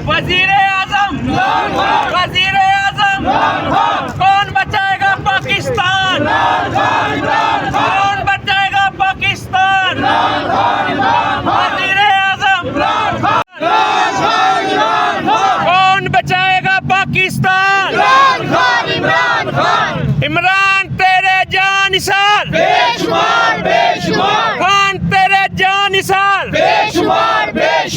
वजीर आजम, वजीर आजम, कौन बचाएगा पाकिस्तान, कौन बचाएगा पाकिस्तान, वजीर आजम, कौन बचाएगा पाकिस्तान, इमरान तेरे जानिसार, खान तेरे जानिसार,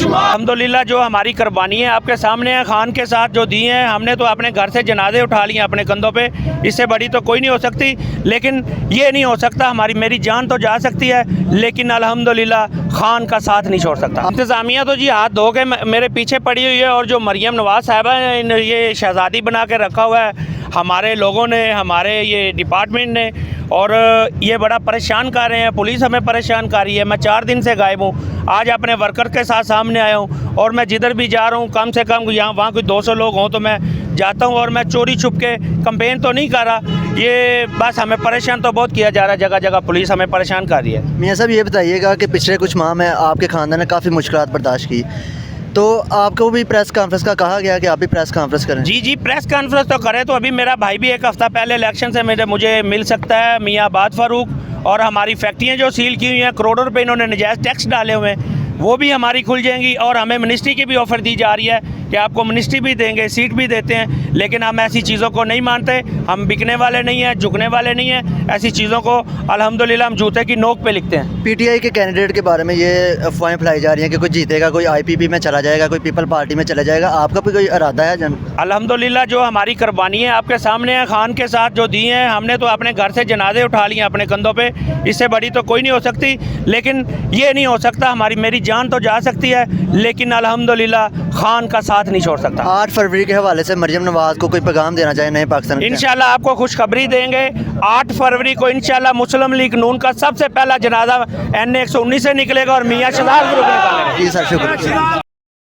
अल्हम्दुलिल्लाह जो हमारी कुर्बानी है आपके सामने है। खान के साथ जो दी हैं हमने तो अपने घर से जनाजे उठा लिए अपने कंधों पे, इससे बड़ी तो कोई नहीं हो सकती। लेकिन ये नहीं हो सकता, हमारी मेरी जान तो जा सकती है लेकिन अल्हम्दुलिल्लाह खान का साथ नहीं छोड़ सकता। इंतज़ामिया तो जी हाथ धो के मेरे पीछे पड़ी हुई है, और जो मरियम नवाज़ साहिबा ने ये शहज़ादी बना के रखा हुआ है हमारे लोगों ने, हमारे ये डिपार्टमेंट ने, और ये बड़ा परेशान कर रहे हैं। पुलिस हमें परेशान कर रही है। मैं 4 दिन से गायब हूँ, आज अपने वर्कर के साथ सामने आया हूँ, और मैं जिधर भी जा रहा हूँ कम से कम यहाँ वहाँ कोई 200 लोग हों तो मैं जाता हूँ, और मैं चोरी छुप के कंपेन तो नहीं कर रहा। ये बस हमें परेशान तो बहुत किया जा रहा है, जगह जगह पुलिस हमें परेशान कर रही है। मियाँ साहब ये बताइएगा कि पिछले कुछ माह में आपके ख़ानदान ने काफ़ी मुश्किलात बर्दाश्त की, तो आपको भी प्रेस कॉन्फ्रेंस का कहा गया कि आप भी प्रेस कॉन्फ्रेंस करें? जी प्रेस कॉन्फ्रेंस तो करें। तो अभी मेरा भाई भी एक हफ़्ता पहले इलेक्शन से मुझे मिल सकता है, मियाँ आबाद फारूक, और हमारी फैक्ट्रियाँ जो सील की हुई हैं, करोड़ों रुपए इन्होंने नजायज़ टैक्स डाले हुए हैं, वो भी हमारी खुल जाएंगी। और हमें मिनिस्ट्री की भी ऑफ़र दी जा रही है कि आपको मिनिस्ट्री भी देंगे, सीट भी देते हैं, लेकिन हम ऐसी चीज़ों को नहीं मानते। हम बिकने वाले नहीं हैं, झुकने वाले नहीं हैं। ऐसी चीज़ों को अल्हम्दुलिल्लाह हम जूते की नोक पे लिखते हैं। पीटीआई के कैंडिडेट के बारे में ये अफवाहें फैलाई जा रही हैं कि कोई जीतेगा, कोई आईपीपी में चला जाएगा, कोई पीपल पार्टी में चला जाएगा, आपका भी कोई इरादा है? अल्हम्दुलिल्लाह जो हमारी कुर्बानी है आपके सामने है। खान के साथ जो दी हैं हमने तो अपने घर से जनाजे उठा लिए अपने कंधों पे, इससे बड़ी तो कोई नहीं हो सकती। लेकिन ये नहीं हो सकता, हमारी मेरी जान तो जा सकती है लेकिन अल्हम्दुलिल्लाह खान का साथ नहीं छोड़ सकता। 8 फरवरी के हवाले से मरियम नवाज़ को कोई पैगाम देना चाहे नए पाकिस्तान? इंशाल्लाह आपको खुशखबरी देंगे। 8 फरवरी को इंशाल्लाह मुस्लिम लीग नून का सबसे पहला जनाजा NA 119 से निकलेगा और मियाँ शहजाद ग्रुप निकालेगा। जी सर, शुक्रिया।